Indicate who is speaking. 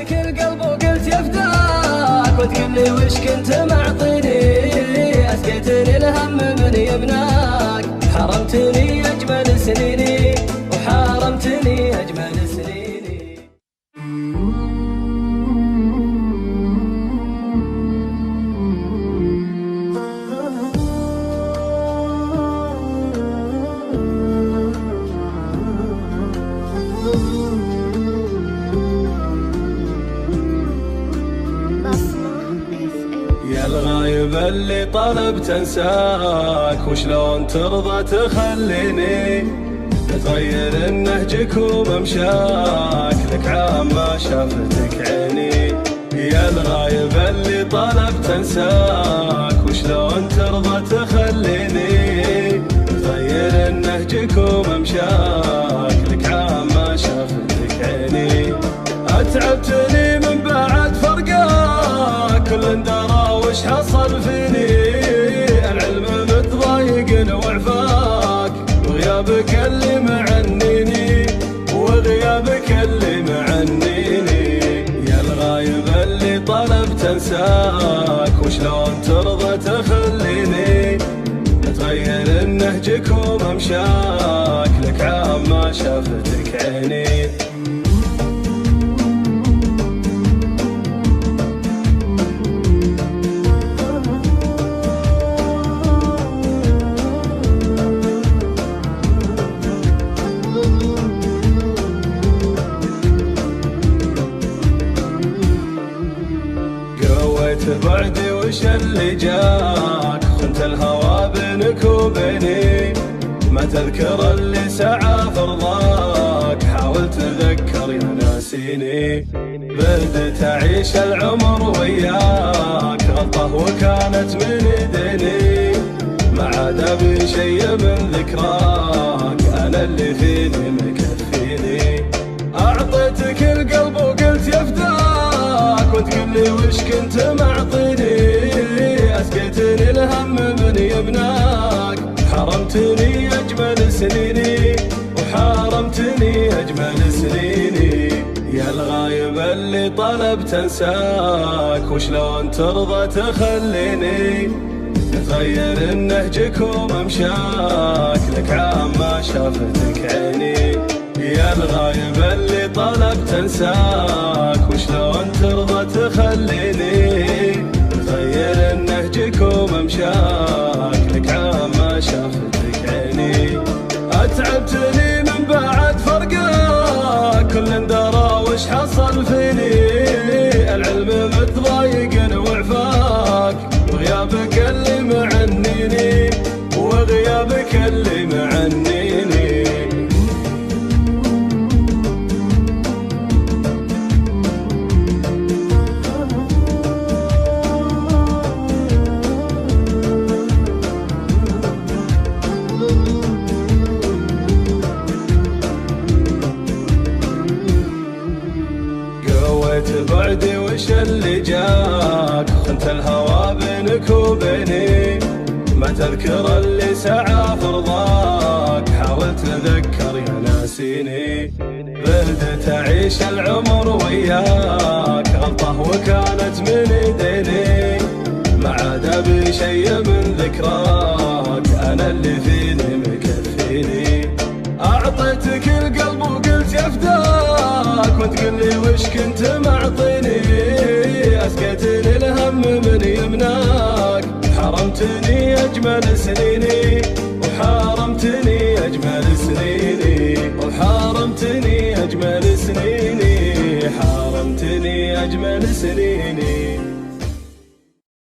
Speaker 1: عطيتك القلب وقلت يفداك، وتقول لي وش كنت معطيني؟ اسقيتني الهم من يمناك، حرمتني اجمل سنيني وحرمتني اجمل سنيني.
Speaker 2: يا الغايب اللي طلبت انساك، وشلون ترضى تخليني تغير نهجك وممشاك، لك عام ما شافتك عيني. يا الغايب اللي طلبت انساك، وشلون ترضى تخليني تغير نهجك وممشاك، لك عام ما شافتك عيني. اتعبتني من بعد فرقاك، كل درى وش حصل فيني، العلم متضايق وعفاك، وغيابك اللي معنيني، وغيابك اللي معنيني. يا الغايب اللي طلبت انساك، وشلون ترضى تخليني تغير نهجك وممشاك، لك عام ما شافتك عيني. بعدي وش اللي جاك، خنت الهوى بينك وبيني، ما تذكر اللي سعى فرضاك، حاول تذكر يا ناسيني. بدت اعيش العمر وياك، غلطه وكانت من ايديني، ما عاد بي شي من ذكراك، انا اللي فيني مكفيني. اعطيتك القلب وقلت يفداك، وتقول لي وش كنت معطيني، اسقيتني الهم من يمناك، حرمتني اجمل سنيني وحرمتني اجمل سنيني. يا الغايب اللي طلبت انساك، وشلون ترضى تخليني تغير نهجك وممشاك، لك عام ما شافتك عيني. يا الغايب اللي طلبت انساك، وشلون ترضى تخليني تغير نهجك وممشاك، لك عام ما شافتك عيني. اتعبتني من بعد فرقاك، كل درى وش حصل فيني، العلم متضايق وعفاك، وغيابك اللي معنيني، وغيابك اللي معنيني. بعدي وش اللي جاك، خنت الهوى بينك وبيني، ما تذكر اللي سعى فرضاك، حاول تذكر يا ناسيني. بدت اعيش العمر وياك، غلطه وكانت من ايديني، ما عاد بي شي من ذكراك، انا اللي فيني مكفيني. اعطيتك القلب وقلت يفداك، وتقول لي وش كنت معطيني، اسقيتني الهم من يمناك، حرمتني اجمل سنيني وحرمتني اجمل سنيني وحرمتني اجمل سنيني، حرمتني اجمل سنيني.